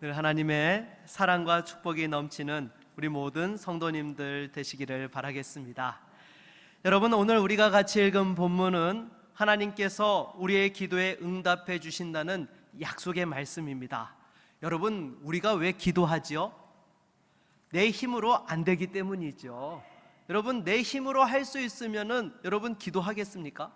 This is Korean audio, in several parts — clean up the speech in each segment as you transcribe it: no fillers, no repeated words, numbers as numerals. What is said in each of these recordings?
늘 하나님의 사랑과 축복이 넘치는 우리 모든 성도님들 되시기를 바라겠습니다. 여러분, 오늘 우리가 같이 읽은 본문은 하나님께서 우리의 기도에 응답해 주신다는 약속의 말씀입니다. 여러분, 우리가 왜 기도하지요? 내 힘으로 안 되기 때문이죠. 여러분, 내 힘으로 할 수 있으면은 여러분 기도하겠습니까?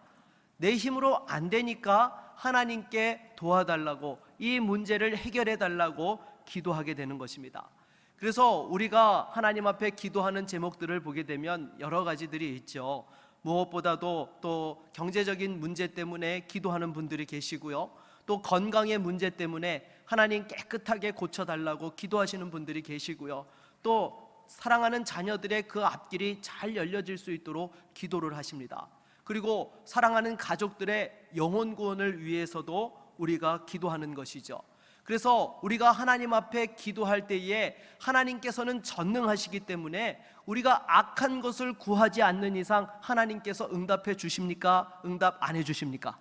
내 힘으로 안 되니까 하나님께 도와달라고, 이 문제를 해결해 달라고 기도하게 되는 것입니다. 그래서 우리가 하나님 앞에 기도하는 제목들을 보게 되면 여러 가지들이 있죠. 무엇보다도 또 경제적인 문제 때문에 기도하는 분들이 계시고요, 또 건강의 문제 때문에 하나님 깨끗하게 고쳐달라고 기도하시는 분들이 계시고요, 또 사랑하는 자녀들의 그 앞길이 잘 열려질 수 있도록 기도를 하십니다. 그리고 사랑하는 가족들의 영혼 구원을 위해서도 우리가 기도하는 것이죠. 그래서 우리가 하나님 앞에 기도할 때에 하나님께서는 전능하시기 때문에 우리가 악한 것을 구하지 않는 이상 하나님께서 응답해 주십니까? 응답 안 해 주십니까?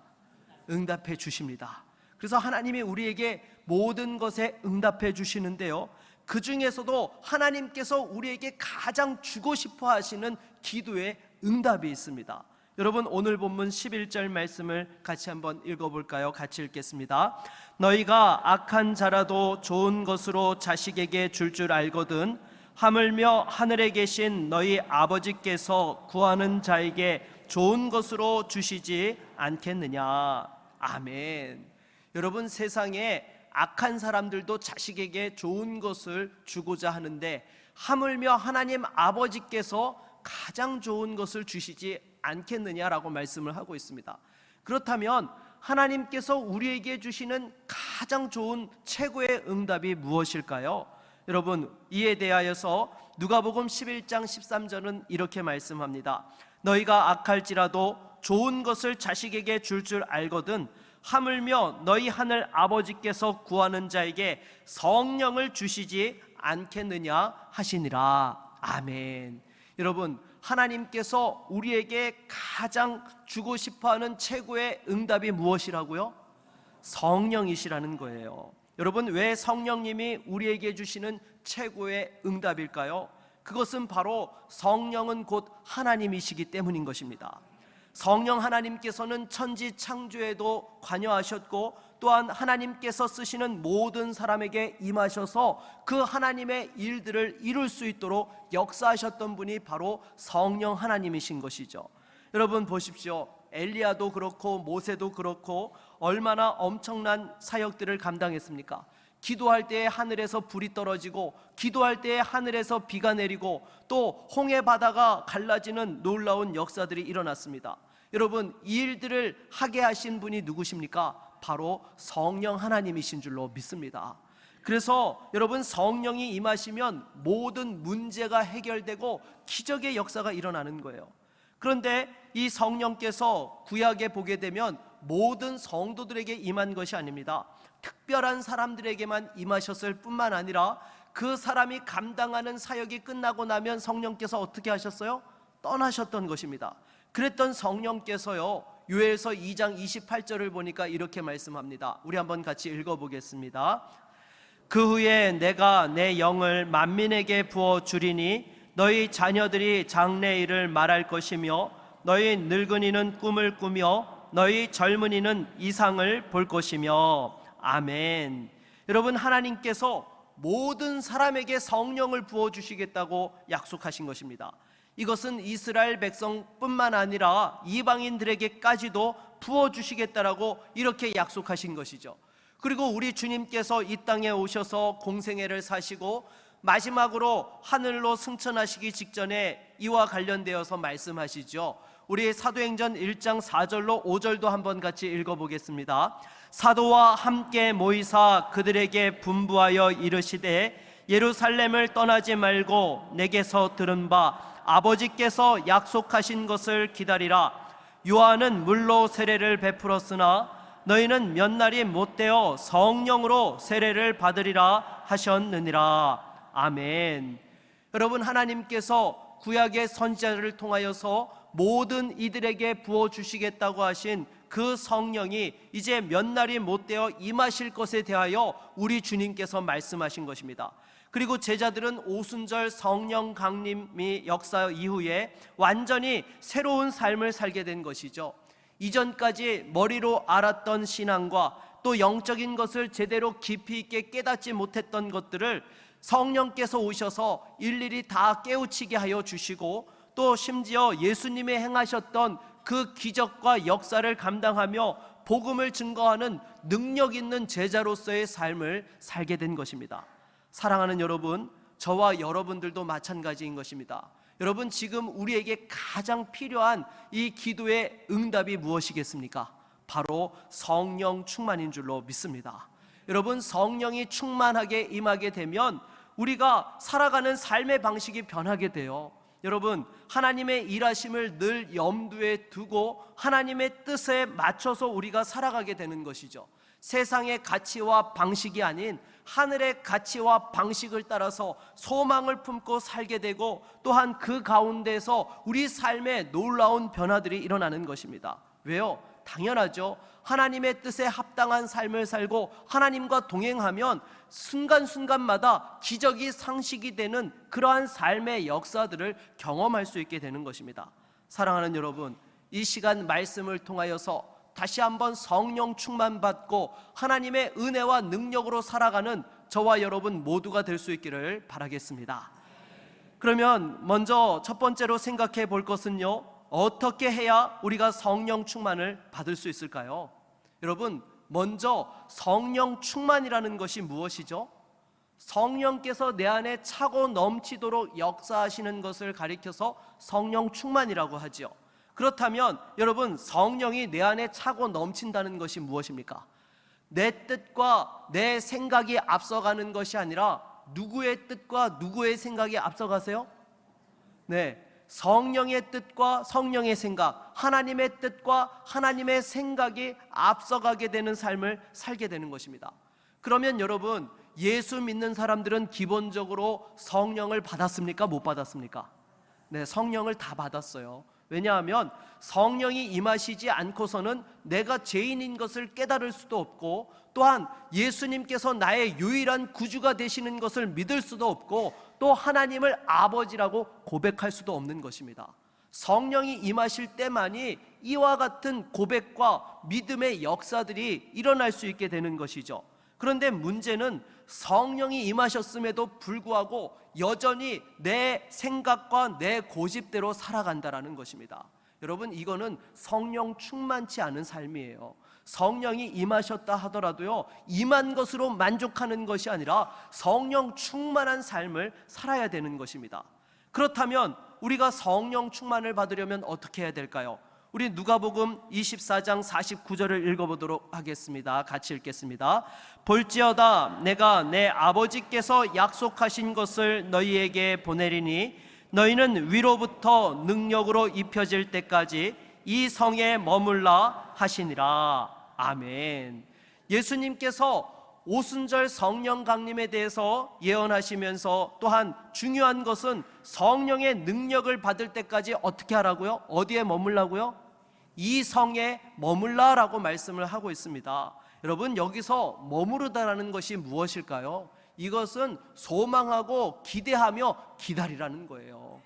응답해 주십니다. 그래서 하나님이 우리에게 모든 것에 응답해 주시는데요, 그 중에서도 하나님께서 우리에게 가장 주고 싶어 하시는 기도에 응답이 있습니다. 여러분, 오늘 본문 11절 말씀을 같이 한번 읽어볼까요? 같이 읽겠습니다. 너희가 악한 자라도 좋은 것으로 자식에게 줄 알거든 하물며 하늘에 계신 너희 아버지께서 구하는 자에게 좋은 것으로 주시지 않겠느냐. 아멘. 여러분, 세상에 악한 사람들도 자식에게 좋은 것을 주고자 하는데 하물며 하나님 아버지께서 가장 좋은 것을 주시지 않겠느냐라고 말씀을 하고 있습니다. 그렇다면 하나님께서 우리에게 주시는 가장 좋은 최고의 응답이 무엇일까요? 여러분, 이에 대하여서 누가복음 11장 13절은 이렇게 말씀합니다. 너희가 악할지라도 좋은 것을 자식에게 줄 알거든 하물며 너희 하늘 아버지께서 구하는 자에게 성령을 주시지 않겠느냐 하시니라. 아멘. 여러분, 하나님께서 우리에게 가장 주고 싶어하는 최고의 응답이 무엇이라고요? 성령이시라는 거예요. 여러분, 왜 성령님이 우리에게 주시는 최고의 응답일까요? 그것은 바로 성령은 곧 하나님이시기 때문인 것입니다. 성령 하나님께서는 천지 창조에도 관여하셨고 또한 하나님께서 쓰시는 모든 사람에게 임하셔서 그 하나님의 일들을 이룰 수 있도록 역사하셨던 분이 바로 성령 하나님이신 것이죠. 여러분 보십시오. 엘리야도 그렇고 모세도 그렇고 얼마나 엄청난 사역들을 감당했습니까? 기도할 때에 하늘에서 불이 떨어지고 기도할 때에 하늘에서 비가 내리고 또 홍해 바다가 갈라지는 놀라운 역사들이 일어났습니다. 여러분, 이 일들을 하게 하신 분이 누구십니까? 바로 성령 하나님이신 줄로 믿습니다. 그래서 여러분, 성령이 임하시면 모든 문제가 해결되고 기적의 역사가 일어나는 거예요. 그런데 이 성령께서 구약에 보게 되면 모든 성도들에게 임한 것이 아닙니다. 특별한 사람들에게만 임하셨을 뿐만 아니라 그 사람이 감당하는 사역이 끝나고 나면 성령께서 어떻게 하셨어요? 떠나셨던 것입니다. 그랬던 성령께서요, 요엘서 2장 28절을 보니까 이렇게 말씀합니다. 우리 한번 같이 읽어보겠습니다. 그 후에 내가 내 영을 만민에게 부어 주리니 너희 자녀들이 장래일을 말할 것이며 너희 늙은이는 꿈을 꾸며 너희 젊은이는 이상을 볼 것이며. 아멘. 여러분, 하나님께서 모든 사람에게 성령을 부어주시겠다고 약속하신 것입니다. 이것은 이스라엘 백성뿐만 아니라 이방인들에게까지도 부어주시겠다라고 이렇게 약속하신 것이죠. 그리고 우리 주님께서 이 땅에 오셔서 공생애를 사시고 마지막으로 하늘로 승천하시기 직전에 이와 관련되어서 말씀하시죠. 우리 사도행전 1장 4절로 5절도 한번 같이 읽어보겠습니다. 사도와 함께 모이사 그들에게 분부하여 이르시되 예루살렘을 떠나지 말고 내게서 들은 바 아버지께서 약속하신 것을 기다리라. 요한은 물로 세례를 베풀었으나 너희는 몇 날이 못되어 성령으로 세례를 받으리라 하셨느니라. 아멘. 여러분, 하나님께서 구약의 선지자를 통하여서 모든 이들에게 부어주시겠다고 하신 그 성령이 이제 몇 날이 못되어 임하실 것에 대하여 우리 주님께서 말씀하신 것입니다. 그리고 제자들은 오순절 성령 강림이 역사 이후에 완전히 새로운 삶을 살게 된 것이죠. 이전까지 머리로 알았던 신앙과 또 영적인 것을 제대로 깊이 있게 깨닫지 못했던 것들을 성령께서 오셔서 일일이 다 깨우치게 하여 주시고, 또 심지어 예수님이 행하셨던 그 기적과 역사를 감당하며 복음을 증거하는 능력 있는 제자로서의 삶을 살게 된 것입니다. 사랑하는 여러분, 저와 여러분들도 마찬가지인 것입니다. 여러분, 지금 우리에게 가장 필요한 이 기도의 응답이 무엇이겠습니까? 바로 성령 충만인 줄로 믿습니다. 여러분, 성령이 충만하게 임하게 되면 우리가 살아가는 삶의 방식이 변하게 돼요. 여러분, 하나님의 일하심을 늘 염두에 두고 하나님의 뜻에 맞춰서 우리가 살아가게 되는 것이죠. 세상의 가치와 방식이 아닌 하늘의 가치와 방식을 따라서 소망을 품고 살게 되고, 또한 그 가운데서 우리 삶에 놀라운 변화들이 일어나는 것입니다. 왜요? 당연하죠. 하나님의 뜻에 합당한 삶을 살고 하나님과 동행하면 순간순간마다 기적이 상식이 되는 그러한 삶의 역사들을 경험할 수 있게 되는 것입니다. 사랑하는 여러분, 이 시간 말씀을 통하여서 다시 한번 성령 충만받고 하나님의 은혜와 능력으로 살아가는 저와 여러분 모두가 될 수 있기를 바라겠습니다. 그러면 먼저 첫 번째로 생각해 볼 것은요, 어떻게 해야 우리가 성령 충만을 받을 수 있을까요? 여러분, 먼저 성령 충만이라는 것이 무엇이죠? 성령께서 내 안에 차고 넘치도록 역사하시는 것을 가리켜서 성령 충만이라고 하죠. 그렇다면 여러분, 성령이 내 안에 차고 넘친다는 것이 무엇입니까? 내 뜻과 내 생각이 앞서가는 것이 아니라 누구의 뜻과 누구의 생각이 앞서가세요? 네, 성령의 뜻과 성령의 생각, 하나님의 뜻과 하나님의 생각이 앞서가게 되는 삶을 살게 되는 것입니다. 그러면 여러분, 예수 믿는 사람들은 기본적으로 성령을 받았습니까? 못 받았습니까? 네, 성령을 다 받았어요. 왜냐하면 성령이 임하시지 않고서는 내가 죄인인 것을 깨달을 수도 없고, 또한 예수님께서 나의 유일한 구주가 되시는 것을 믿을 수도 없고, 또 하나님을 아버지라고 고백할 수도 없는 것입니다. 성령이 임하실 때만이 이와 같은 고백과 믿음의 역사들이 일어날 수 있게 되는 것이죠. 그런데 문제는 성령이 임하셨음에도 불구하고 여전히 내 생각과 내 고집대로 살아간다라는 것입니다. 여러분, 이거는 성령 충만치 않은 삶이에요. 성령이 임하셨다 하더라도요, 임한 것으로 만족하는 것이 아니라 성령 충만한 삶을 살아야 되는 것입니다. 그렇다면 우리가 성령 충만을 받으려면 어떻게 해야 될까요? 우리 누가복음 24장 49절을 읽어보도록 하겠습니다. 같이 읽겠습니다. 볼지어다 내가 내 아버지께서 약속하신 것을 너희에게 보내리니 너희는 위로부터 능력으로 입혀질 때까지 이 성에 머물라 하시니라. 아멘. 예수님께서 오순절 성령 강림에 대해서 예언하시면서 또한 중요한 것은 성령의 능력을 받을 때까지 어떻게 하라고요? 어디에 머물라고요? 이 성에 머물라라고 말씀을 하고 있습니다. 여러분, 여기서 머무르다라는 것이 무엇일까요? 이것은 소망하고 기대하며 기다리라는 거예요.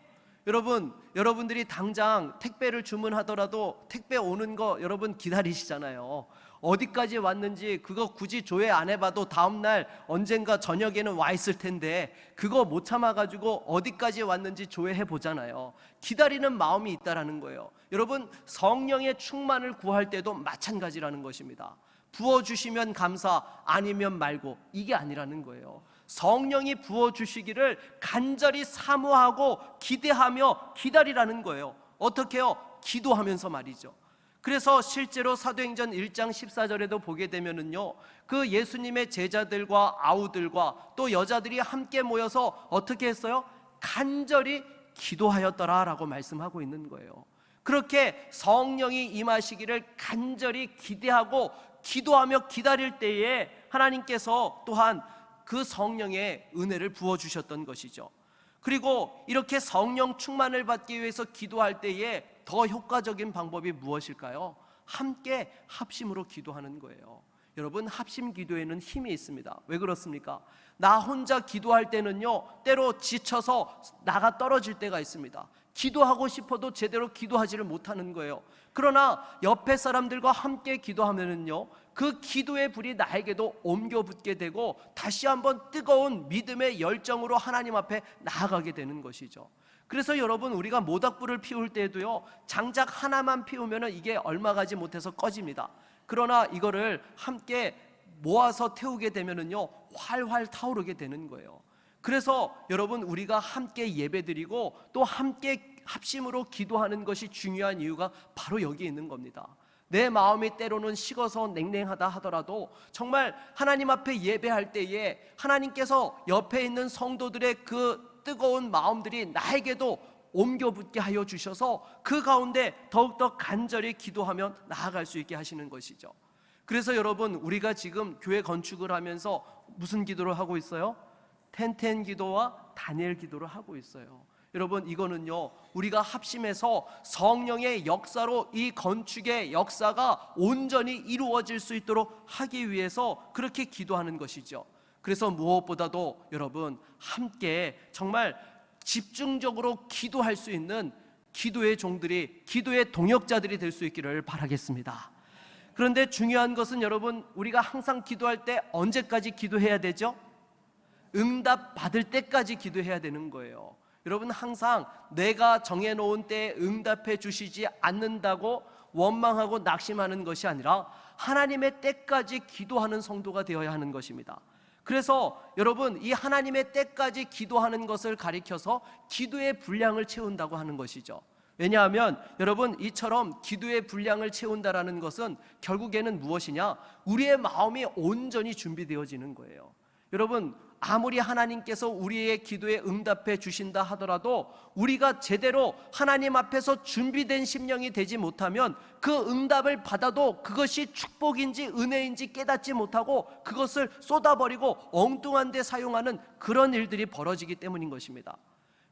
여러분, 여러분들이 당장 택배를 주문하더라도 택배 오는 거 여러분 기다리시잖아요. 어디까지 왔는지 그거 굳이 조회 안 해봐도 다음날 언젠가 저녁에는 와 있을 텐데 그거 못 참아가지고 어디까지 왔는지 조회해 보잖아요. 기다리는 마음이 있다라는 거예요. 여러분, 성령의 충만을 구할 때도 마찬가지라는 것입니다. 부어주시면 감사, 아니면 말고, 이게 아니라는 거예요. 성령이 부어주시기를 간절히 사모하고 기대하며 기다리라는 거예요. 어떻게 해요? 기도하면서 말이죠. 그래서 실제로 사도행전 1장 14절에도 보게 되면은요, 그 예수님의 제자들과 아우들과 또 여자들이 함께 모여서 어떻게 했어요? 간절히 기도하였더라라고 말씀하고 있는 거예요. 그렇게 성령이 임하시기를 간절히 기대하고 기도하며 기다릴 때에 하나님께서 또한 그 성령의 은혜를 부어주셨던 것이죠. 그리고 이렇게 성령 충만을 받기 위해서 기도할 때에 더 효과적인 방법이 무엇일까요? 함께 합심으로 기도하는 거예요. 여러분, 합심 기도에는 힘이 있습니다. 왜 그렇습니까? 나 혼자 기도할 때는요, 때로 지쳐서 나가 떨어질 때가 있습니다. 기도하고 싶어도 제대로 기도하지를 못하는 거예요. 그러나 옆에 사람들과 함께 기도하면은요, 그 기도의 불이 나에게도 옮겨 붙게 되고 다시 한번 뜨거운 믿음의 열정으로 하나님 앞에 나아가게 되는 것이죠. 그래서 여러분, 우리가 모닥불을 피울 때도요, 장작 하나만 피우면은 이게 얼마 가지 못해서 꺼집니다. 그러나 이거를 함께 모아서 태우게 되면은요, 활활 타오르게 되는 거예요. 그래서 여러분, 우리가 함께 예배드리고 또 함께 합심으로 기도하는 것이 중요한 이유가 바로 여기 있는 겁니다. 내 마음이 때로는 식어서 냉랭하다 하더라도 정말 하나님 앞에 예배할 때에 하나님께서 옆에 있는 성도들의 그 뜨거운 마음들이 나에게도 옮겨 붙게 하여 주셔서 그 가운데 더욱더 간절히 기도하며 나아갈 수 있게 하시는 것이죠. 그래서 여러분, 우리가 지금 교회 건축을 하면서 무슨 기도를 하고 있어요? 텐텐 기도와 다니엘 기도를 하고 있어요. 여러분, 이거는요, 우리가 합심해서 성령의 역사로 이 건축의 역사가 온전히 이루어질 수 있도록 하기 위해서 그렇게 기도하는 것이죠. 그래서 무엇보다도 여러분, 함께 정말 집중적으로 기도할 수 있는 기도의 종들이, 기도의 동역자들이 될 수 있기를 바라겠습니다. 그런데 중요한 것은 여러분, 우리가 항상 기도할 때 언제까지 기도해야 되죠? 응답 받을 때까지 기도해야 되는 거예요. 여러분, 항상 내가 정해놓은 때에 응답해 주시지 않는다고 원망하고 낙심하는 것이 아니라 하나님의 때까지 기도하는 성도가 되어야 하는 것입니다. 그래서 여러분, 이 하나님의 때까지 기도하는 것을 가리켜서 기도의 분량을 채운다고 하는 것이죠. 왜냐하면 여러분, 이처럼 기도의 분량을 채운다라는 것은 결국에는 무엇이냐? 우리의 마음이 온전히 준비되어지는 거예요. 여러분, 아무리 하나님께서 우리의 기도에 응답해 주신다 하더라도 우리가 제대로 하나님 앞에서 준비된 심령이 되지 못하면 그 응답을 받아도 그것이 축복인지 은혜인지 깨닫지 못하고 그것을 쏟아버리고 엉뚱한 데 사용하는 그런 일들이 벌어지기 때문인 것입니다.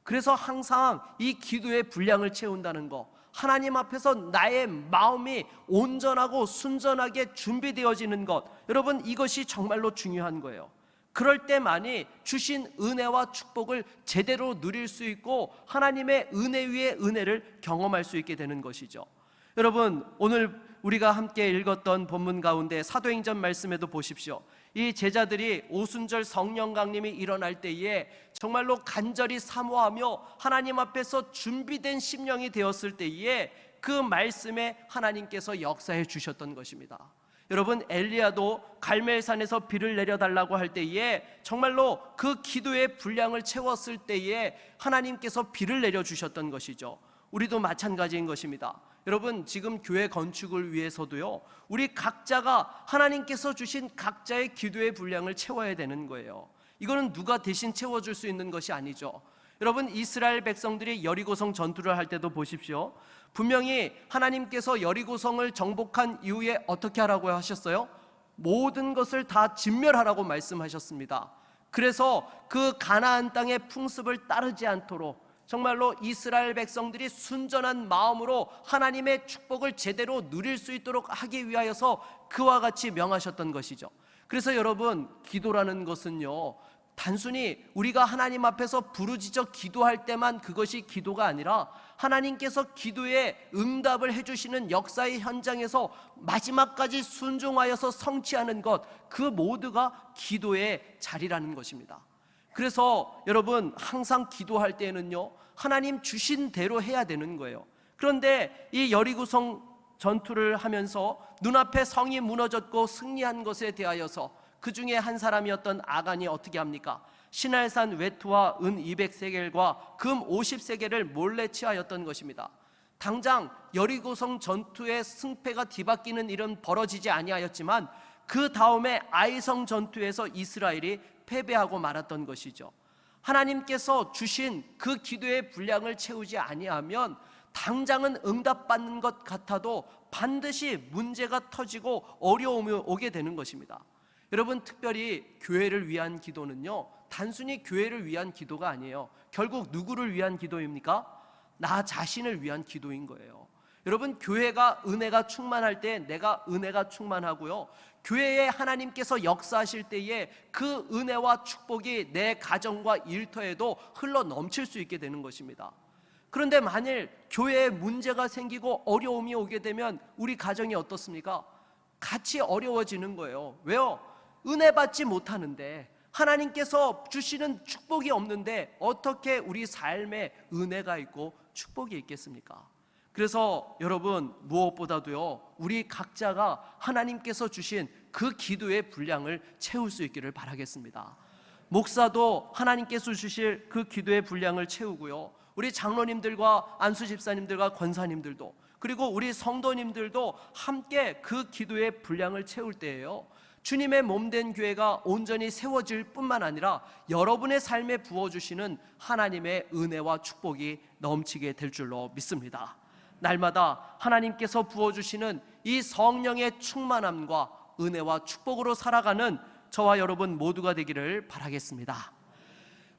그래서 항상 이 기도의 분량을 채운다는 것, 하나님 앞에서 나의 마음이 온전하고 순전하게 준비되어지는 것, 여러분, 이것이 정말로 중요한 거예요. 그럴 때만이 주신 은혜와 축복을 제대로 누릴 수 있고 하나님의 은혜 위에 은혜를 경험할 수 있게 되는 것이죠. 여러분, 오늘 우리가 함께 읽었던 본문 가운데 사도행전 말씀에도 보십시오. 이 제자들이 오순절 성령 강림이 일어날 때에 정말로 간절히 사모하며 하나님 앞에서 준비된 심령이 되었을 때에 그 말씀에 하나님께서 역사해 주셨던 것입니다. 여러분, 엘리야도 갈멜산에서 비를 내려달라고 할 때에 정말로 그 기도의 분량을 채웠을 때에 하나님께서 비를 내려주셨던 것이죠. 우리도 마찬가지인 것입니다. 여러분, 지금 교회 건축을 위해서도요, 우리 각자가 하나님께서 주신 각자의 기도의 분량을 채워야 되는 거예요. 이거는 누가 대신 채워줄 수 있는 것이 아니죠. 여러분, 이스라엘 백성들이 여리고성 전투를 할 때도 보십시오. 분명히 하나님께서 여리고성을 정복한 이후에 어떻게 하라고 하셨어요? 모든 것을 다 진멸하라고 말씀하셨습니다. 그래서 그 가나안 땅의 풍습을 따르지 않도록 정말로 이스라엘 백성들이 순전한 마음으로 하나님의 축복을 제대로 누릴 수 있도록 하기 위하여서 그와 같이 명하셨던 것이죠. 그래서 여러분, 기도라는 것은요, 단순히 우리가 하나님 앞에서 부르짖어 기도할 때만 그것이 기도가 아니라 하나님께서 기도에 응답을 해주시는 역사의 현장에서 마지막까지 순종하여서 성취하는 것, 그 모두가 기도의 자리라는 것입니다. 그래서 여러분, 항상 기도할 때에는요, 하나님 주신 대로 해야 되는 거예요. 그런데 이 여리고성 전투를 하면서 눈앞에 성이 무너졌고 승리한 것에 대하여서 그 중에 한 사람이었던 아간이 어떻게 합니까? 시날산 외투와 은 200세겔과 금 50세겔을 몰래 취하였던 것입니다. 당장 여리고성 전투의 승패가 뒤바뀌는 일은 벌어지지 아니하였지만 그 다음에 아이성 전투에서 이스라엘이 패배하고 말았던 것이죠. 하나님께서 주신 그 기도의 분량을 채우지 아니하면 당장은 응답받는 것 같아도 반드시 문제가 터지고 어려움이 오게 되는 것입니다. 여러분, 특별히 교회를 위한 기도는요, 단순히 교회를 위한 기도가 아니에요. 결국 누구를 위한 기도입니까? 나 자신을 위한 기도인 거예요. 여러분, 교회가 은혜가 충만할 때 내가 은혜가 충만하고요, 교회에 하나님께서 역사하실 때에 그 은혜와 축복이 내 가정과 일터에도 흘러 넘칠 수 있게 되는 것입니다. 그런데 만일 교회에 문제가 생기고 어려움이 오게 되면 우리 가정이 어떻습니까? 같이 어려워지는 거예요. 왜요? 은혜 받지 못하는데, 하나님께서 주시는 축복이 없는데 어떻게 우리 삶에 은혜가 있고 축복이 있겠습니까? 그래서 여러분, 무엇보다도요, 우리 각자가 하나님께서 주신 그 기도의 분량을 채울 수 있기를 바라겠습니다. 목사도 하나님께서 주실 그 기도의 분량을 채우고요, 우리 장로님들과 안수 집사님들과 권사님들도, 그리고 우리 성도님들도 함께 그 기도의 분량을 채울 때예요, 주님의 몸된 교회가 온전히 세워질 뿐만 아니라 여러분의 삶에 부어주시는 하나님의 은혜와 축복이 넘치게 될 줄로 믿습니다. 날마다 하나님께서 부어주시는 이 성령의 충만함과 은혜와 축복으로 살아가는 저와 여러분 모두가 되기를 바라겠습니다.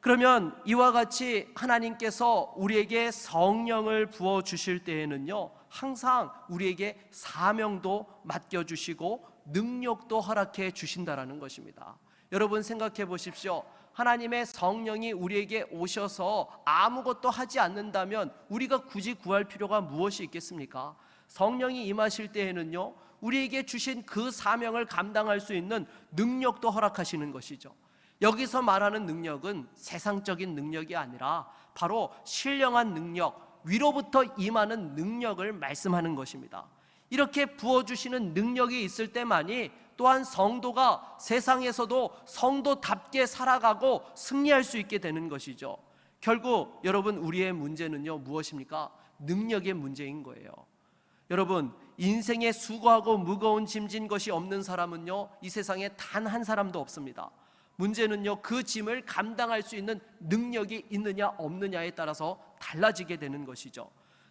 그러면 이와 같이 하나님께서 우리에게 성령을 부어주실 때에는요, 항상 우리에게 사명도 맡겨주시고 능력도 허락해 주신다라는 것입니다. 여러분, 생각해 보십시오. 하나님의 성령이 우리에게 오셔서 아무것도 하지 않는다면 우리가 굳이 구할 필요가 무엇이 있겠습니까? 성령이 임하실 때에는요, 우리에게 주신 그 사명을 감당할 수 있는 능력도 허락하시는 것이죠. 여기서 말하는 능력은 세상적인 능력이 아니라 바로 신령한 능력, 위로부터 임하는 능력을 말씀하는 것입니다. 이렇게 부어주시는 능력이 있을 때만이 또한 성도가 세상에서도 성도답게 살아가고 승리할 수 있게 되는 것이죠. 결국 여러분, 우리의 문제는요, 무엇입니까? 능력의 문제인 거예요. 여러분, 인생에 수고하고 무거운 짐진 것이 없는 사람은요, 이 세상에 단 한 사람도 없습니다. 문제는요, 그 짐을 감당할 수 있는 능력이 있느냐 없느냐에 따라서 달라지게 되는 것이죠.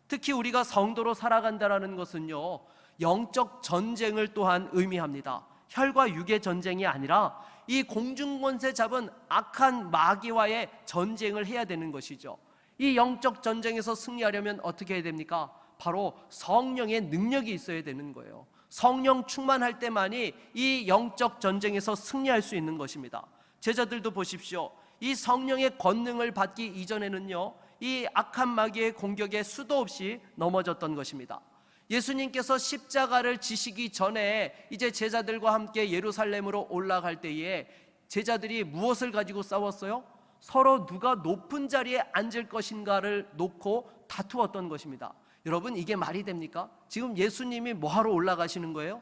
특히 우리가 성도로 살아간다는 것은요, 영적 전쟁을 또한 의미합니다. 혈과 육의 전쟁이 아니라 이 공중권세 잡은 악한 마귀와의 전쟁을 해야 되는 것이죠. 이 영적 전쟁에서 승리하려면 어떻게 해야 됩니까? 바로 성령의 능력이 있어야 되는 거예요. 성령 충만할 때만이 이 영적 전쟁에서 승리할 수 있는 것입니다. 제자들도 보십시오. 이 성령의 권능을 받기 이전에는요, 이 악한 마귀의 공격에 수도 없이 넘어졌던 것입니다. 예수님께서 십자가를 지시기 전에 이제 제자들과 함께 예루살렘으로 올라갈 때에 제자들이 무엇을 가지고 싸웠어요? 서로 누가 높은 자리에 앉을 것인가를 놓고 다투었던 것입니다. 여러분, 이게 말이 됩니까? 지금 예수님이 뭐하러 올라가시는 거예요?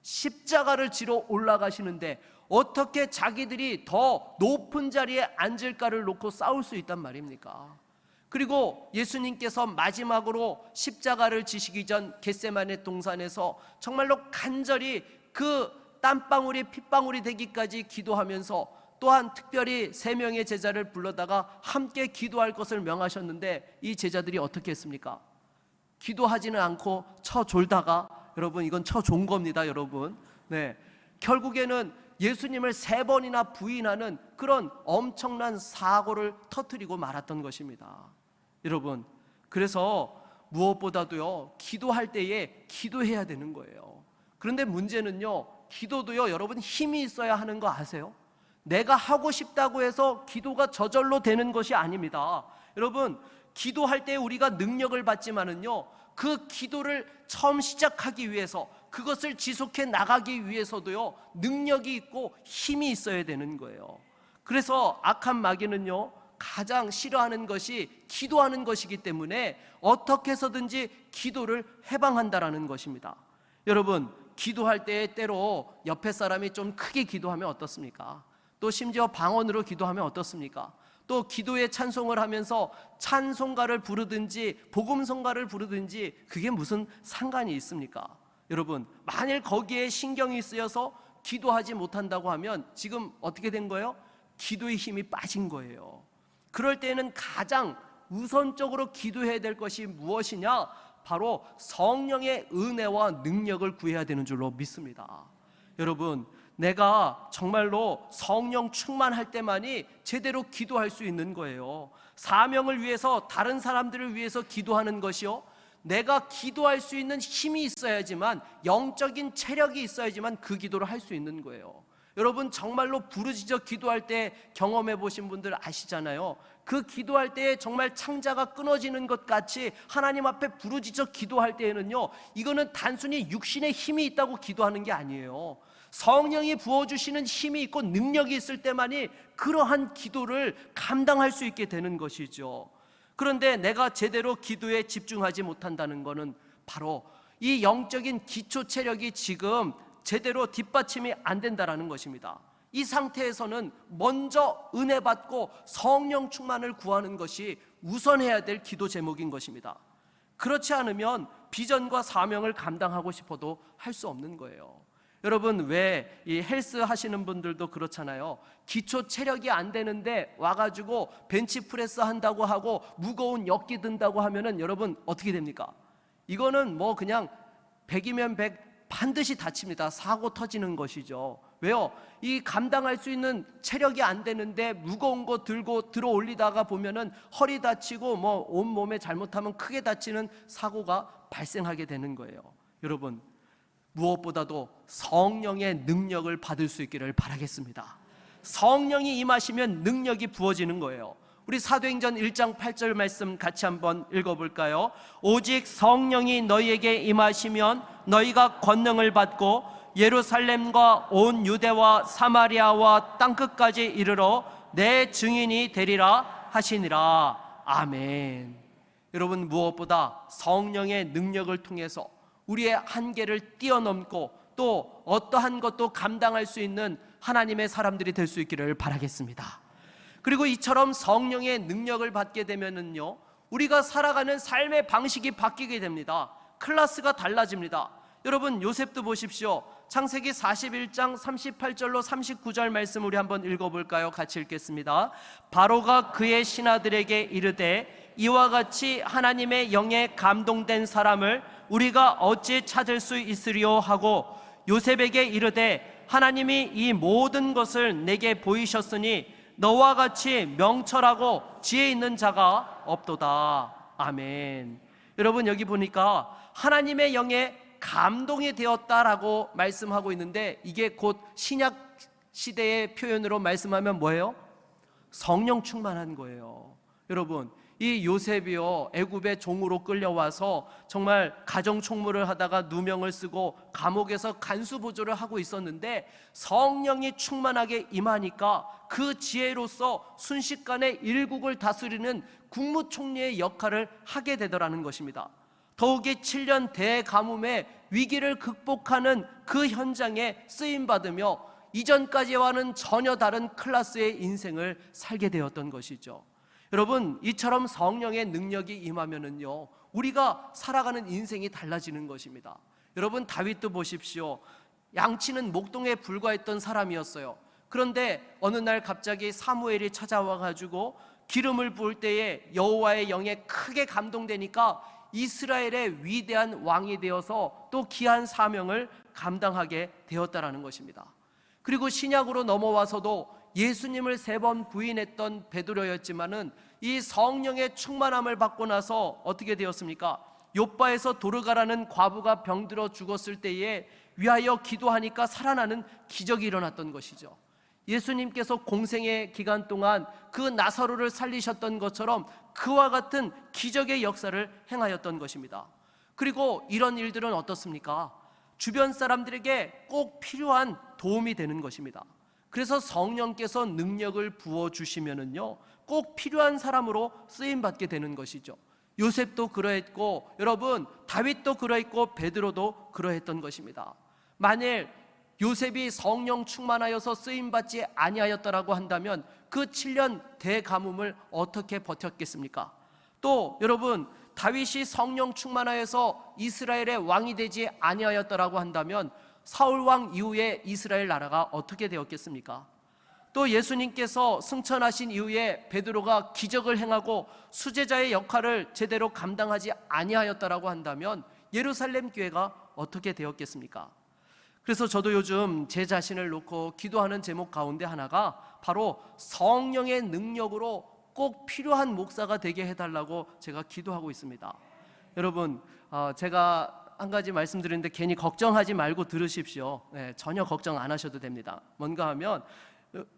십자가를 지러 올라가시는데 어떻게 자기들이 더 높은 자리에 앉을까를 놓고 싸울 수 있단 말입니까? 그리고 예수님께서 마지막으로 십자가를 지시기 전 겟세마네 동산에서 정말로 간절히 그 땀방울이 핏방울이 되기까지 기도하면서 또한 특별히 3명의 제자를 불러다가 함께 기도할 것을 명하셨는데 이 제자들이 어떻게 했습니까? 기도하지는 않고 쳐졸다가, 여러분, 이건 쳐존 겁니다, 여러분. 네, 결국에는 예수님을 3번이나 부인하는 그런 엄청난 사고를 터뜨리고 말았던 것입니다. 여러분, 그래서 무엇보다도요, 기도할 때에 기도해야 되는 거예요. 그런데 문제는요, 기도도요, 여러분, 힘이 있어야 하는 거 아세요? 내가 하고 싶다고 해서 기도가 저절로 되는 것이 아닙니다. 여러분, 기도할 때 우리가 능력을 받지만은요, 그 기도를 처음 시작하기 위해서, 그것을 지속해 나가기 위해서도요, 능력이 있고 힘이 있어야 되는 거예요. 그래서 악한 마귀는요, 가장 싫어하는 것이 기도하는 것이기 때문에 어떻게 해서든지 기도를 해방한다라는 것입니다. 여러분, 기도할 때 때로 옆에 사람이 좀 크게 기도하면 어떻습니까? 또 심지어 방언으로 기도하면 어떻습니까? 또 기도에 찬송을 하면서 찬송가를 부르든지 복음성가를 부르든지 그게 무슨 상관이 있습니까? 여러분, 만일 거기에 신경이 쓰여서 기도하지 못한다고 하면 지금 어떻게 된 거예요? 기도의 힘이 빠진 거예요. 그럴 때는 가장 우선적으로 기도해야 될 것이 무엇이냐? 바로 성령의 은혜와 능력을 구해야 되는 줄로 믿습니다. 여러분, 내가 정말로 성령 충만할 때만이 제대로 기도할 수 있는 거예요. 사명을 위해서, 다른 사람들을 위해서 기도하는 것이요, 내가 기도할 수 있는 힘이 있어야지만, 영적인 체력이 있어야지만 그 기도를 할 수 있는 거예요. 여러분 정말로 부르짖어 기도할 때 경험해 보신 분들 아시잖아요. 그 기도할 때에 정말 창자가 끊어지는 것 같이 하나님 앞에 부르짖어 기도할 때에는요, 이거는 단순히 육신의 힘이 있다고 기도하는 게 아니에요. 성령이 부어주시는 힘이 있고 능력이 있을 때만이 그러한 기도를 감당할 수 있게 되는 것이죠. 그런데 내가 제대로 기도에 집중하지 못한다는 것은 바로 이 영적인 기초 체력이 지금 제대로 뒷받침이 안 된다는 것입니다. 이 상태에서는 먼저 은혜 받고 성령 충만을 구하는 것이 우선해야 될 기도 제목인 것입니다. 그렇지 않으면 비전과 사명을 감당하고 싶어도 할 수 없는 거예요. 여러분, 왜 이 헬스 하시는 분들도 그렇잖아요. 기초 체력이 안 되는데 와가지고 벤치프레스 한다고 하고 무거운 역기 든다고 하면은 여러분 어떻게 됩니까? 이거는 뭐 그냥 100이면 100 반드시 다칩니다. 사고 터지는 것이죠. 왜요? 이 감당할 수 있는 체력이 안 되는데 무거운 거 들고 들어 올리다가 보면은 허리 다치고 뭐 온몸에 잘못하면 크게 다치는 사고가 발생하게 되는 거예요. 여러분, 무엇보다도 성령의 능력을 받을 수 있기를 바라겠습니다. 성령이 임하시면 능력이 부어지는 거예요. 우리 사도행전 1장 8절 말씀 같이 한번 읽어볼까요? 오직 성령이 너희에게 임하시면 너희가 권능을 받고 예루살렘과 온 유대와 사마리아와 땅끝까지 이르러 내 증인이 되리라 하시니라. 아멘. 여러분, 무엇보다 성령의 능력을 통해서 우리의 한계를 뛰어넘고 또 어떠한 것도 감당할 수 있는 하나님의 사람들이 될 수 있기를 바라겠습니다. 그리고 이처럼 성령의 능력을 받게 되면은요, 우리가 살아가는 삶의 방식이 바뀌게 됩니다. 클래스가 달라집니다. 여러분, 요셉도 보십시오. 창세기 41장 38절로 39절 말씀 우리 한번 읽어볼까요? 같이 읽겠습니다. 바로가 그의 신하들에게 이르되 이와 같이 하나님의 영에 감동된 사람을 우리가 어찌 찾을 수 있으리요 하고 요셉에게 이르되 하나님이 이 모든 것을 내게 보이셨으니 너와 같이 명철하고 지혜 있는 자가 없도다. 아멘. 여러분, 여기 보니까 하나님의 영에 감동이 되었다라고 말씀하고 있는데, 이게 곧 신약 시대의 표현으로 말씀하면 뭐예요? 성령 충만한 거예요. 여러분, 이 요셉이요, 애굽의 종으로 끌려와서 정말 가정 총무를 하다가 누명을 쓰고 감옥에서 간수 보조를 하고 있었는데 성령이 충만하게 임하니까 그 지혜로서 순식간에 일국을 다스리는 국무총리의 역할을 하게 되더라는 것입니다. 더욱이 7년 대가뭄의 위기를 극복하는 그 현장에 쓰임받으며 이전까지와는 전혀 다른 클래스의 인생을 살게 되었던 것이죠. 여러분, 이처럼 성령의 능력이 임하면은요, 우리가 살아가는 인생이 달라지는 것입니다. 여러분, 다윗도 보십시오. 양치는 목동에 불과했던 사람이었어요. 그런데 어느 날 갑자기 사무엘이 찾아와 가지고 기름을 부을 때에 여호와의 영에 크게 감동되니까 이스라엘의 위대한 왕이 되어서 또 귀한 사명을 감당하게 되었다라는 것입니다. 그리고 신약으로 넘어와서도 예수님을 3번 부인했던 베드로였지만은 이 성령의 충만함을 받고 나서 어떻게 되었습니까? 욥바에서 도르가라는 과부가 병들어 죽었을 때에 위하여 기도하니까 살아나는 기적이 일어났던 것이죠. 예수님께서 공생의 기간 동안 그 나사로를 살리셨던 것처럼 그와 같은 기적의 역사를 행하였던 것입니다. 그리고 이런 일들은 어떻습니까? 주변 사람들에게 꼭 필요한 도움이 되는 것입니다. 그래서 성령께서 능력을 부어주시면은요, 꼭 필요한 사람으로 쓰임받게 되는 것이죠. 요셉도 그러했고, 여러분, 다윗도 그러했고, 베드로도 그러했던 것입니다. 만일 요셉이 성령 충만하여서 쓰임받지 아니하였더라고 한다면 그 7년 대가뭄을 어떻게 버텼겠습니까? 또 여러분, 다윗이 성령 충만하여서 이스라엘의 왕이 되지 아니하였더라고 한다면 사울왕 이후에 이스라엘 나라가 어떻게 되었겠습니까? 또 예수님께서 승천하신 이후에 베드로가 기적을 행하고 수제자의 역할을 제대로 감당하지 아니하였더라고 한다면 예루살렘 교회가 어떻게 되었겠습니까? 그래서 저도 요즘 제 자신을 놓고 기도하는 제목 가운데 하나가 바로 성령의 능력으로 꼭 필요한 목사가 되게 해달라고 제가 기도하고 있습니다. 여러분, 제가 한 가지 말씀드리는데 괜히 걱정하지 말고 들으십시오. 전혀 걱정 안 하셔도 됩니다. 뭔가 하면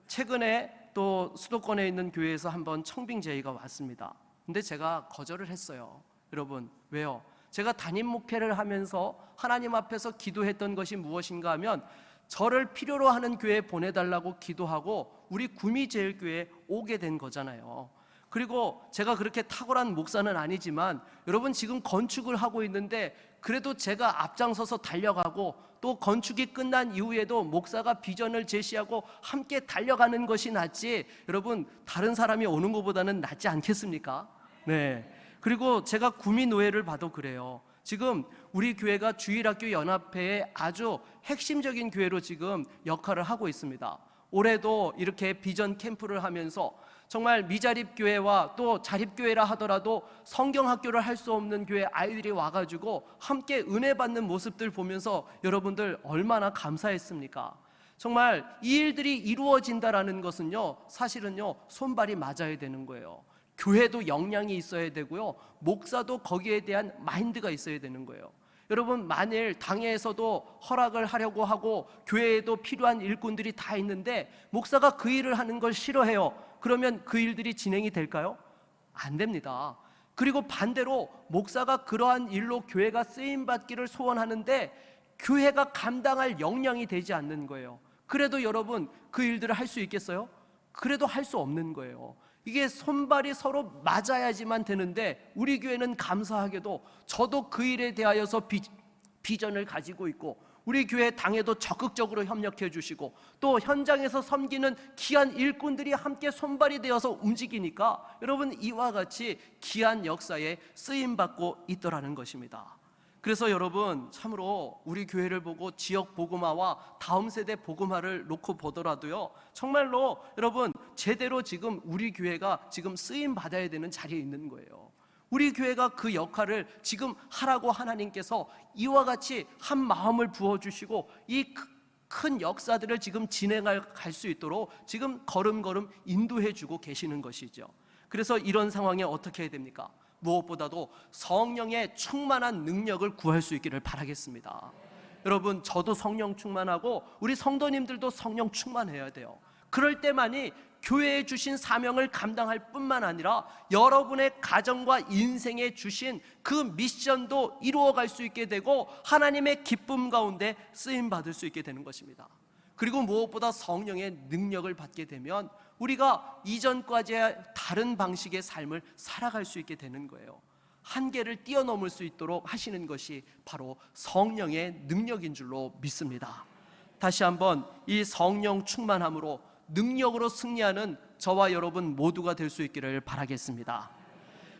최근에 또 수도권에 있는 교회에서 한번 청빙 제의가 왔습니다. 근데 제가 거절을 했어요. 여러분, 왜요? 제가 담임 목회를 하면서 하나님 앞에서 기도했던 것이 무엇인가 하면 저를 필요로 하는 교회에 보내달라고 기도하고 우리 구미제일교회에 오게 된 거잖아요. 그리고 제가 그렇게 탁월한 목사는 아니지만 여러분, 지금 건축을 하고 있는데 그래도 제가 앞장서서 달려가고 또 건축이 끝난 이후에도 목사가 비전을 제시하고 함께 달려가는 것이 낫지, 여러분, 다른 사람이 오는 것보다는 낫지 않겠습니까? 네. 그리고 제가 구미노회를 봐도 그래요. 지금 우리 교회가 주일학교 연합회의 아주 핵심적인 교회로 지금 역할을 하고 있습니다. 올해도 이렇게 비전 캠프를 하면서 정말 미자립교회와 또 자립교회라 하더라도 성경학교를 할 수 없는 교회 아이들이 와가지고 함께 은혜 받는 모습들 보면서 여러분들 얼마나 감사했습니까? 정말 이 일들이 이루어진다라는 것은요, 사실은요, 손발이 맞아야 되는 거예요. 교회도 역량이 있어야 되고요, 목사도 거기에 대한 마인드가 있어야 되는 거예요. 여러분, 만일 당회에서도 허락을 하려고 하고 교회에도 필요한 일꾼들이 다 있는데 목사가 그 일을 하는 걸 싫어해요. 그러면 그 일들이 진행이 될까요? 안 됩니다. 그리고 반대로 목사가 그러한 일로 교회가 쓰임받기를 소원하는데 교회가 감당할 역량이 되지 않는 거예요. 그래도 여러분, 그 일들을 할 수 있겠어요? 그래도 할 수 없는 거예요. 이게 손발이 서로 맞아야지만 되는데 우리 교회는 감사하게도 저도 그 일에 대하여서 비전을 가지고 있고 우리 교회 당에도 적극적으로 협력해 주시고 또 현장에서 섬기는 귀한 일꾼들이 함께 손발이 되어서 움직이니까 여러분, 이와 같이 귀한 역사에 쓰임받고 있더라는 것입니다. 그래서 여러분, 참으로 우리 교회를 보고 지역 복음화와 다음 세대 복음화를 놓고 보더라도요, 정말로 여러분, 제대로 지금 우리 교회가 지금 쓰임 받아야 되는 자리에 있는 거예요. 우리 교회가 그 역할을 지금 하라고 하나님께서 이와 같이 한 마음을 부어주시고 이 큰 역사들을 지금 진행할 수 있도록 지금 걸음걸음 인도해 주고 계시는 것이죠. 그래서 이런 상황에 어떻게 해야 됩니까? 무엇보다도 성령의 충만한 능력을 구할 수 있기를 바라겠습니다. 여러분, 저도 성령 충만하고 우리 성도님들도 성령 충만해야 돼요. 그럴 때만이 교회에 주신 사명을 감당할 뿐만 아니라 여러분의 가정과 인생에 주신 그 미션도 이루어갈 수 있게 되고 하나님의 기쁨 가운데 쓰임받을 수 있게 되는 것입니다. 그리고 무엇보다 성령의 능력을 받게 되면 우리가 이전까지의 다른 방식의 삶을 살아갈 수 있게 되는 거예요. 한계를 뛰어넘을 수 있도록 하시는 것이 바로 성령의 능력인 줄로 믿습니다. 다시 한번 이 성령 충만함으로 능력으로 승리하는 저와 여러분 모두가 될 수 있기를 바라겠습니다.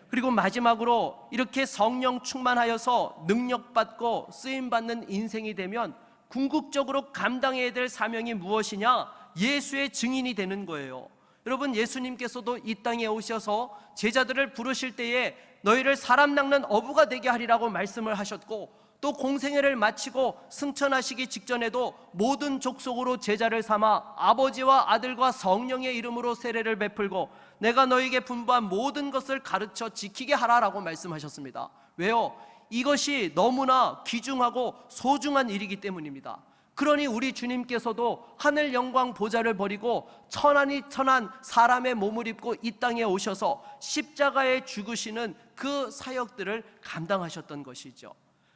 그리고 마지막으로 이렇게 성령 충만하여서 능력받고 쓰임받는 인생이 되면 궁극적으로 감당해야 될 사명이 무엇이냐? 예수의 증인이 되는 거예요. 여러분, 예수님께서도 이 땅에 오셔서 제자들을 부르실 때에 너희를 사람 낚는 어부가 되게 하리라고 말씀을 하셨고 또 공생애를 마치고 승천하시기 직전에도 모든 족속으로 제자를 삼아 아버지와 아들과 성령의 이름으로 세례를 베풀고 내가 너희에게 분부한 모든 것을 가르쳐 지키게 하라라고 말씀하셨습니다. 왜요? 이것이 너무나 귀중하고 소중한 일이기 때문입니다. 그러니 우리 주님께서도 하늘 영광 보좌를 버리고 천한이 천한 사람의 몸을 입고 이 땅에 오셔서 십자가에 죽으시는 그 사역들을 감당하셨던 것이죠.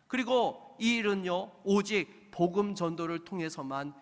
그리고 이 일은요, 오직 복음 전도를 통해서만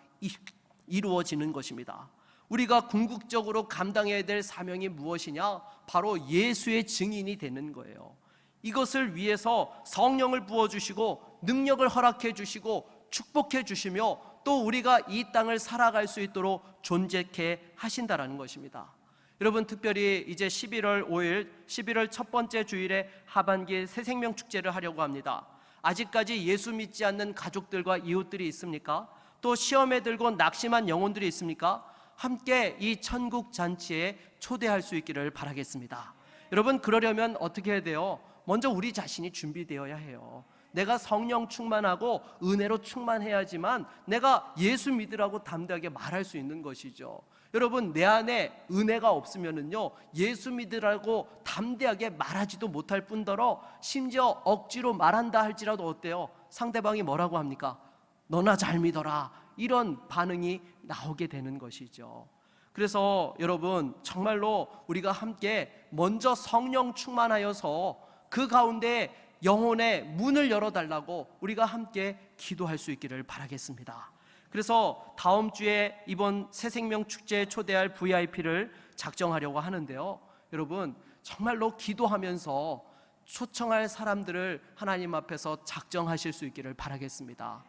이루어지는 것입니다. 우리가 궁극적으로 감당해야 될 사명이 무엇이냐? 바로 예수의 증인이 되는 거예요. 이것을 위해서 성령을 부어주시고 능력을 허락해 주시고 축복해 주시며 또 우리가 이 땅을 살아갈 수 있도록 존재케 하신다라는 것입니다. 여러분, 특별히 이제 11월 5일 11월 첫 번째 주일에 하반기 새생명 축제를 하려고 합니다. 아직까지 예수 믿지 않는 가족들과 이웃들이 있습니까? 또 시험에 들고 낙심한 영혼들이 있습니까? 함께 이 천국 잔치에 초대할 수 있기를 바라겠습니다. 여러분, 그러려면 어떻게 해야 돼요? 먼저 우리 자신이 준비되어야 해요. 내가 성령 충만하고 은혜로 충만해야지만 내가 예수 믿으라고 담대하게 말할 수 있는 것이죠. 여러분, 내 안에 은혜가 없으면은요, 예수 믿으라고 담대하게 말하지도 못할 뿐더러 심지어 억지로 말한다 할지라도 어때요? 상대방이 뭐라고 합니까? 너나 잘 믿어라, 이런 반응이 나오게 되는 것이죠. 그래서 여러분, 정말로 우리가 함께 먼저 성령 충만하여서 그 가운데 영혼의 문을 열어달라고 우리가 함께 기도할 수 있기를 바라겠습니다. 그래서 다음 주에 이번 새생명 축제에 초대할 VIP를 작정하려고 하는데요, 여러분, 정말로 기도하면서 초청할 사람들을 하나님 앞에서 작정하실 수 있기를 바라겠습니다.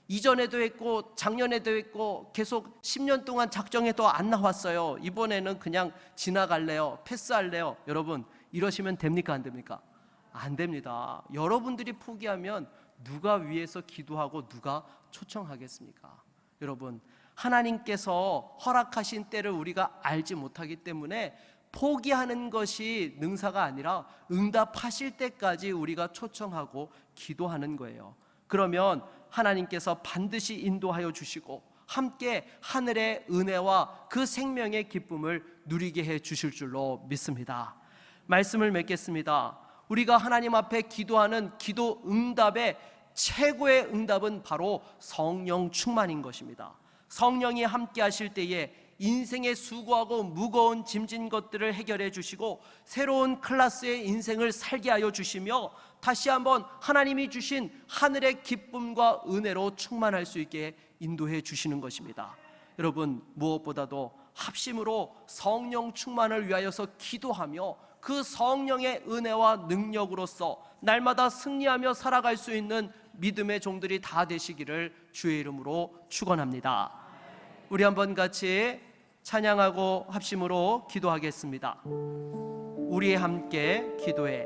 이전에도 했고 작년에도 했고 계속 10년 동안 작정해도 안 나왔어요. 이번에는 그냥 지나갈래요, 패스할래요. 여러분, 이러시면 됩니까, 안 됩니까? 안 됩니다. 여러분들이 포기하면 누가 위에서 기도하고 누가 초청하겠습니까? 여러분, 하나님께서 허락하신 때를 우리가 알지 못하기 때문에 포기하는 것이 능사가 아니라 응답하실 때까지 우리가 초청하고 기도하는 거예요. 그러면 하나님께서 반드시 인도하여 주시고 함께 하늘의 은혜와 그 생명의 기쁨을 누리게 해 주실 줄로 믿습니다. 말씀을 맺겠습니다. 우리가 하나님 앞에 기도하는 기도 응답의 최고의 응답은 바로 성령 충만인 것입니다. 성령이 함께 하실 때에 인생의 수고하고 무거운 짐진 것들을 해결해 주시고 새로운 클래스의 인생을 살게 하여 주시며 다시 한번 하나님이 주신 하늘의 기쁨과 은혜로 충만할 수 있게 인도해 주시는 것입니다. 여러분, 무엇보다도 합심으로 성령 충만을 위하여서 기도하며 그 성령의 은혜와 능력으로서 날마다 승리하며 살아갈 수 있는 믿음의 종들이 다 되시기를 주의 이름으로 축원합니다. 우리 한번 같이 찬양하고 합심으로 기도하겠습니다. 우리 함께 기도해.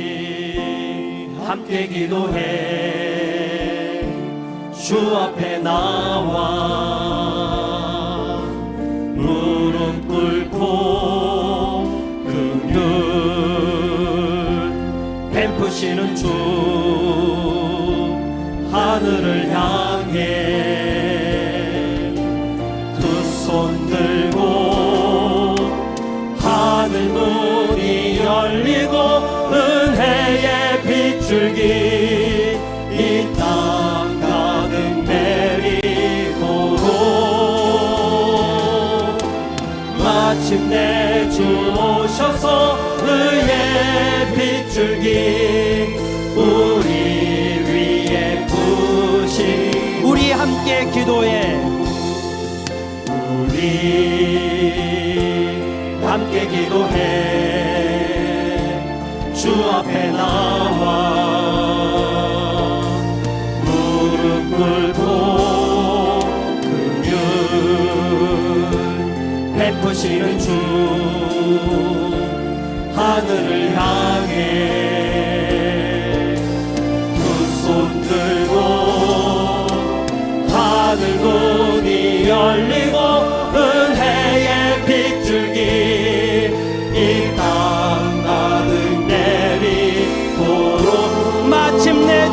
우리 함께 기도해. 주 앞에 나와 무릎 꿇고 긍휼 베푸시는 주 하늘을 향해 두 손 들고 하늘 문이 열리고 은혜의 빗줄기 이 땅 가득 내리도록 마침내 주 오셔서 의의 빗줄기 우리 위에 부신. 우리 함께 기도해. 우리 함께 기도해. 주 앞에 나와 무릎 꿇고 긍휼 베푸시는 주 하늘을 향해 두 손 들고 하늘 문이 열리고 은혜의 빗줄기 이 땅 가득 내리도록 마침내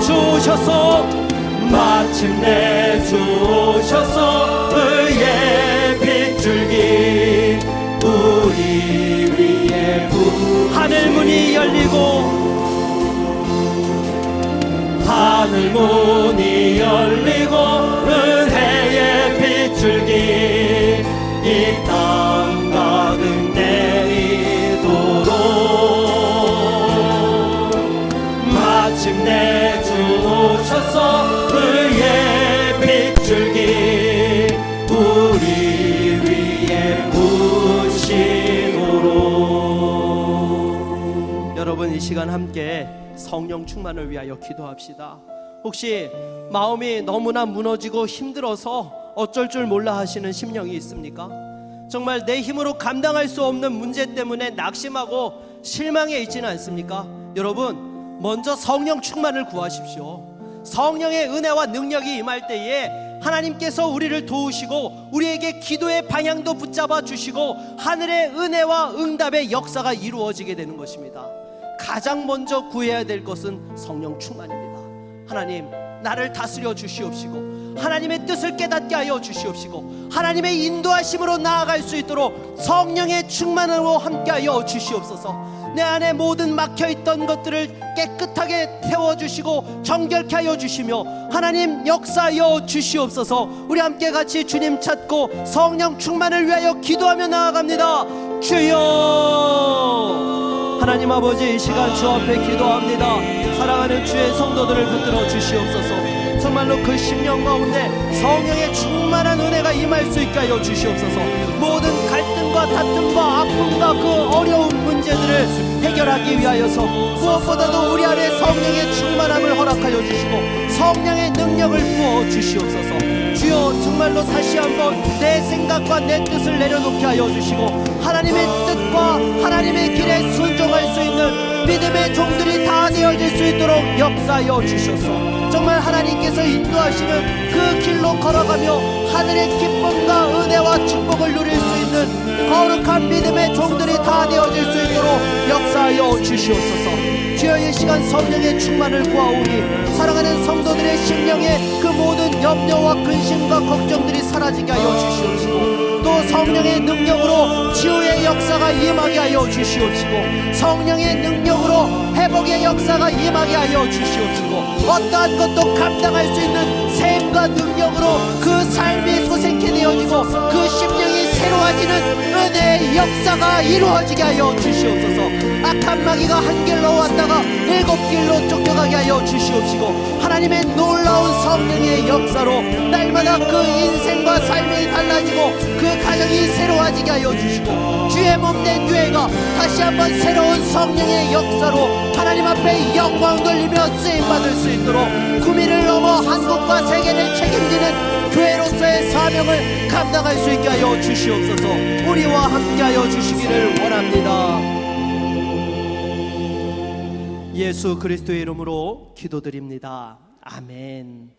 주 오셔서 의의 빗줄기 우리 위에 하늘 문이 열리고 은혜의 빗줄기 이 땅 가득 내리도록 마침내 주 오셔서 의의 빗줄기 우리 위에 부시도록. 여러분, 이 시간 함께 성령 충만을 위하여 기도합시다. 혹시 마음이 너무나 무너지고 힘들어서 어쩔 줄 몰라 하시는 심령이 있습니까? 정말 내 힘으로 감당할 수 없는 문제 때문에 낙심하고 실망해 있지는 않습니까? 여러분, 먼저 성령 충만을 구하십시오. 성령의 은혜와 능력이 임할 때에 하나님께서 우리를 도우시고 우리에게 기도의 방향도 붙잡아 주시고 하늘의 은혜와 응답의 역사가 이루어지게 되는 것입니다. 가장 먼저 구해야 될 것은 성령 충만입니다. 하나님, 나를 다스려 주시옵시고 하나님의 뜻을 깨닫게 하여 주시옵시고 하나님의 인도하심으로 나아갈 수 있도록 성령의 충만으로 함께하여 주시옵소서. 내 안에 모든 막혀있던 것들을 깨끗하게 태워주시고 정결케 하여 주시며 하나님 역사하여 주시옵소서. 우리 함께 같이 주님 찾고 성령 충만을 위하여 기도하며 나아갑니다. 주여, 하나님 아버지, 이 시간 주 앞에 기도합니다. 사랑하는 주의 성도들을 붙들어 주시옵소서. 정말로 그 심령 가운데 성령의 충만한 은혜가 임할 수 있게 하여 주시옵소서. 모든 갈등과 다툼과 아픔과 그 어려운 문제들을 해결하기 위하여서 무엇보다도 우리 안에 성령의 충만함을 허락하여 주시고 성령의 능력을 부어 주시옵소서. 주여, 정말로 다시 한번 내 생각과 내 뜻을 내려놓게 하여 주시고 하나님의 뜻과 하나님의 길에 순종할 수 있는 믿음의 종들이 다 되어질 수 있도록 역사하여 주셔서 정말 하나님께서 인도하시는 그 길로 걸어가며 하늘의 기쁨과 은혜와 축복을 누릴 수 있는 거룩한 믿음의 종들이 다 되어질 수 있도록 역사하여 주시옵소서. 주여, 이 시간 성령의 충만을 구하오니 사랑하는 성도들의 심령에 그 모든 염려와 근심과 걱정들이 사라지게 하여 주시옵시고 또 성령의 능력으로 치유의 역사가 임하게 하여 주시옵시고 성령의 능력으로 회복의 역사가 임하게 하여 주시옵시고 어떠한 것도 감당할 수 있는 셈과 능력으로 그 삶이 솟게 되어지고 그 심령이 새로워지는 은혜의 역사가 이루어지게 하여 주시옵소서. 악한 마귀가 한 길로 왔다가 7길로 쫓겨가게 하여 주시옵시고 하나님의 놀라운 성령의 역사로 날마다 그 인생과 삶이 달라지고 그 가정이 새로워지게 하여 주시고 주의 몸된 교회가 다시 한번 새로운 성령의 역사로 하나님 앞에 영광 돌리며 쓰임받을 수 있도록 구미를 넘어 한국과 세계를 책임지는 교회로서의 사명을 감당할 수 있게 하여 주시옵소서. 우리와 함께 하여 주시기를 원합니다. 예수 그리스도의 이름으로 기도드립니다. 아멘.